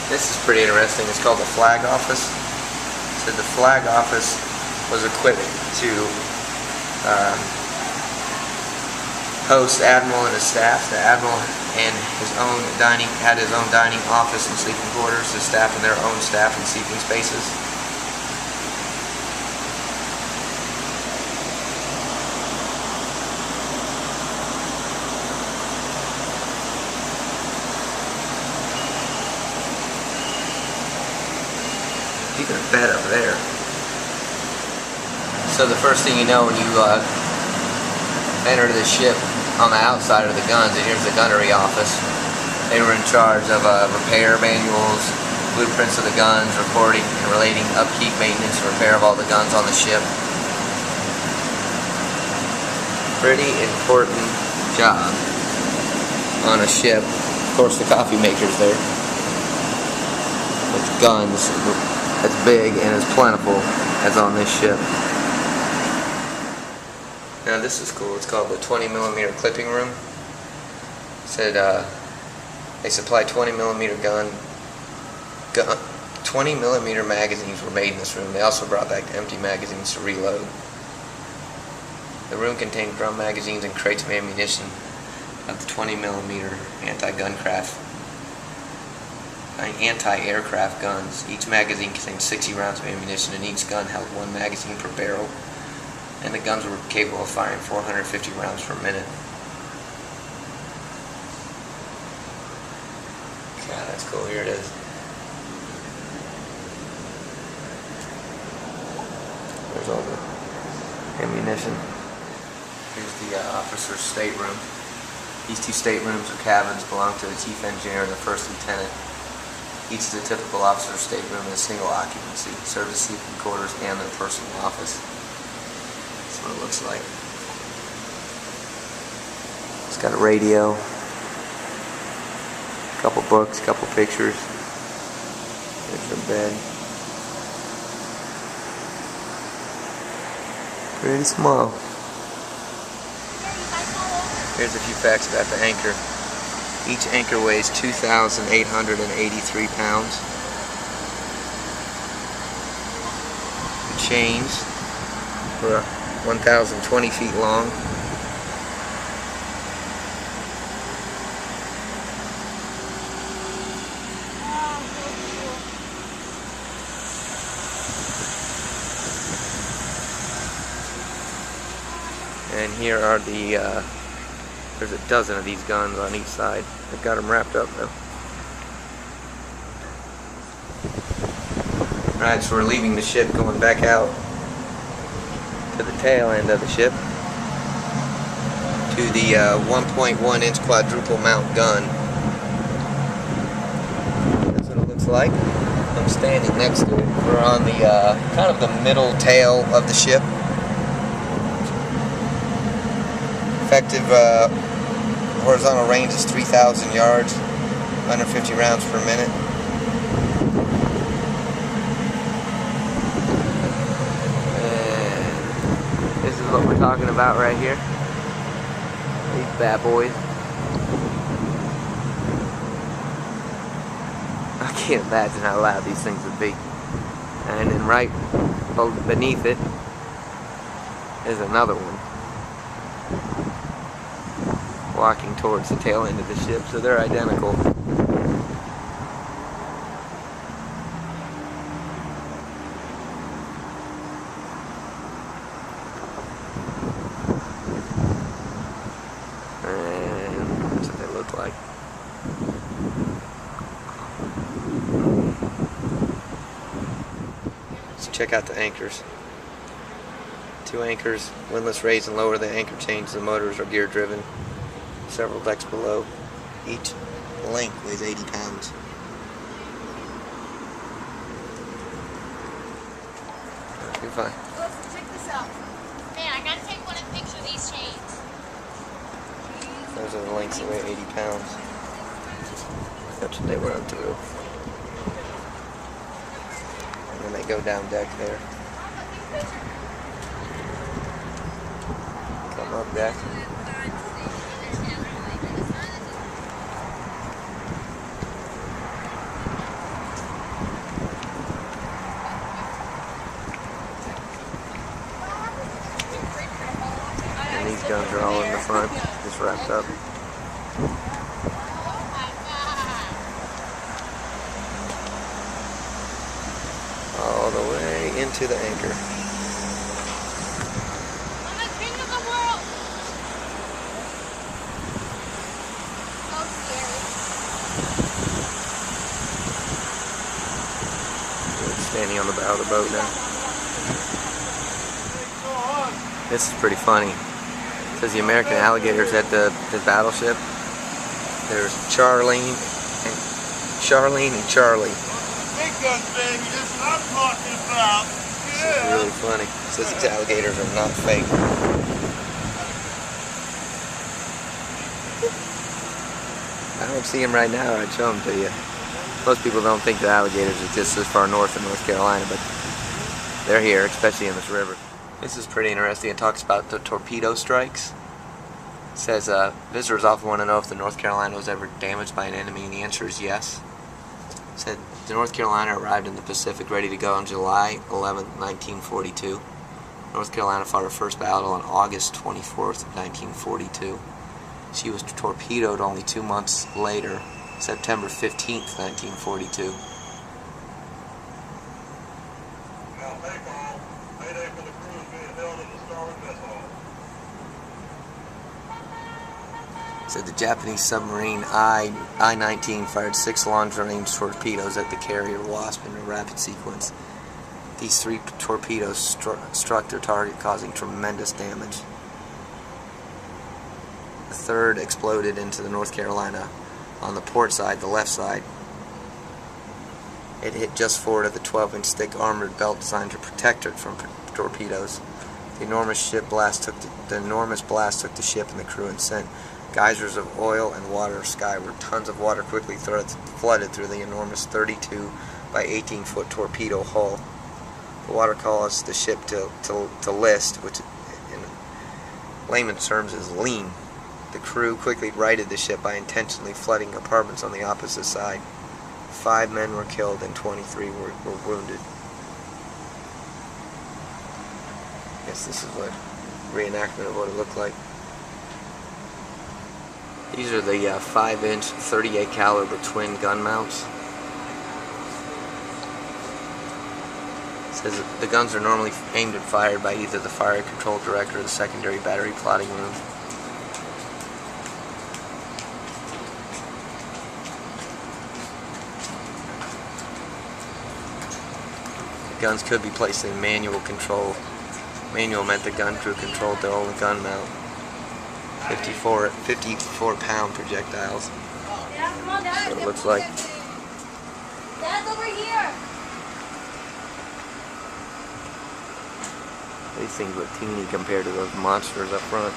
This is pretty interesting. It's called the Flag Office. So the Flag Office was equipped to host Admiral and his staff. The Admiral and had his own dining office and sleeping quarters. His staff and their own staff and sleeping spaces. Even a bed up there. So the first thing you know when you enter the ship on the outside of the guns, and here's the gunnery office. They were in charge of repair manuals, blueprints of the guns, recording and relating upkeep, maintenance, and repair of all the guns on the ship. Pretty important job on a ship. Of course, the coffee maker's there. With guns as big and as plentiful as on this ship. Now this is cool. It's called the 20mm clipping room. It said they supply 20mm 20mm magazines were made in this room. They also brought back empty magazines to reload. The room contained drum magazines and crates of ammunition of the 20mm anti-aircraft guns. Each magazine contained 60 rounds of ammunition, and each gun held one magazine per barrel, and the guns were capable of firing 450 rounds per minute. God, that's cool. Here it is. There's all the ammunition. Here's the officer's stateroom. These two staterooms or cabins belong to the chief engineer and the first lieutenant. Each is a typical officer's stateroom in a single occupancy, serves as sleeping quarters and their personal office. That's what it looks like. It's got a radio, a couple books, a couple pictures. There's their bed. Pretty small. Here's a few facts about the anchor. Each anchor weighs 2,883 pounds. The chains were 1,020 feet long. And here are the there's a dozen of these guns on each side. They've got them wrapped up though. Alright, so we're leaving the ship, going back out to the tail end of the ship, to the 1.1 inch quadruple mount gun. That's what it looks like. I'm standing next to it. We're on the kind of the middle tail of the ship. Effective horizontal range is 3,000 yards, 150 rounds per minute. And this is what we're talking about right here. These bad boys. I can't imagine how loud these things would be. And then right beneath it is another one, walking towards the tail end of the ship, so they're identical. And that's what they look like. Let's check out the anchors. 2 anchors, windlass raise and lower the anchor chains. The motors are gear driven. Several decks below. Each length weighs 80 pounds. You're fine. Let's check this out. Man, I gotta take one and picture these chains. Those are the lengths that weigh 80 pounds. That's what they run through. And then they go down deck there. Come up deck. front, just wrapped up. Oh my god. All the way into the anchor. I'm the king of the world. So scary. Standing on the bow of the boat now. This is pretty funny. It says the American alligators at the Battleship. There's Charlene and Charlie. Big guns, baby. That's what I'm talking about. This is really funny. It says these alligators are not fake. I don't see them right now. I'd show them to you. Most people don't think that alligators exist this far north in North Carolina, but they're here, especially in this river. This is pretty interesting. It talks about the torpedo strikes. It says, visitors often want to know if the North Carolina was ever damaged by an enemy, and the answer is yes. It said, the North Carolina arrived in the Pacific ready to go on July 11, 1942. North Carolina fought her first battle on August 24th, 1942. She was torpedoed only 2 months later, September 15th, 1942. Now take off. Mayday for the crew is being held in the starboard mess hall. Said the Japanese submarine I-19 fired 6 long-range torpedoes at the carrier Wasp in a rapid sequence. These 3 torpedoes struck their target, causing tremendous damage. The third exploded into the North Carolina on the port side, the left side. It hit just forward of the 12-inch thick armored belt designed to protect it from torpedoes. The enormous blast took the ship and the crew and sent geysers of oil and water skyward. Tons of water quickly flooded through the enormous 32 by 18-foot torpedo hull. The water caused the ship to list, which in layman's terms is lean. The crew quickly righted the ship by intentionally flooding compartments on the opposite side. 5 men were killed and 23 were wounded. I guess this is what reenactment of what it looked like. These are the 5-inch 38 caliber twin gun mounts. It says that the guns are normally aimed and fired by either the fire control director or the secondary battery plotting room. The guns could be placed in manual control. Manual meant the gun crew controlled their own gun mount. 54-pound projectiles. Dad, come on, Dad. That's what it looks like. Dad's over here. These things look teeny compared to those monsters up front.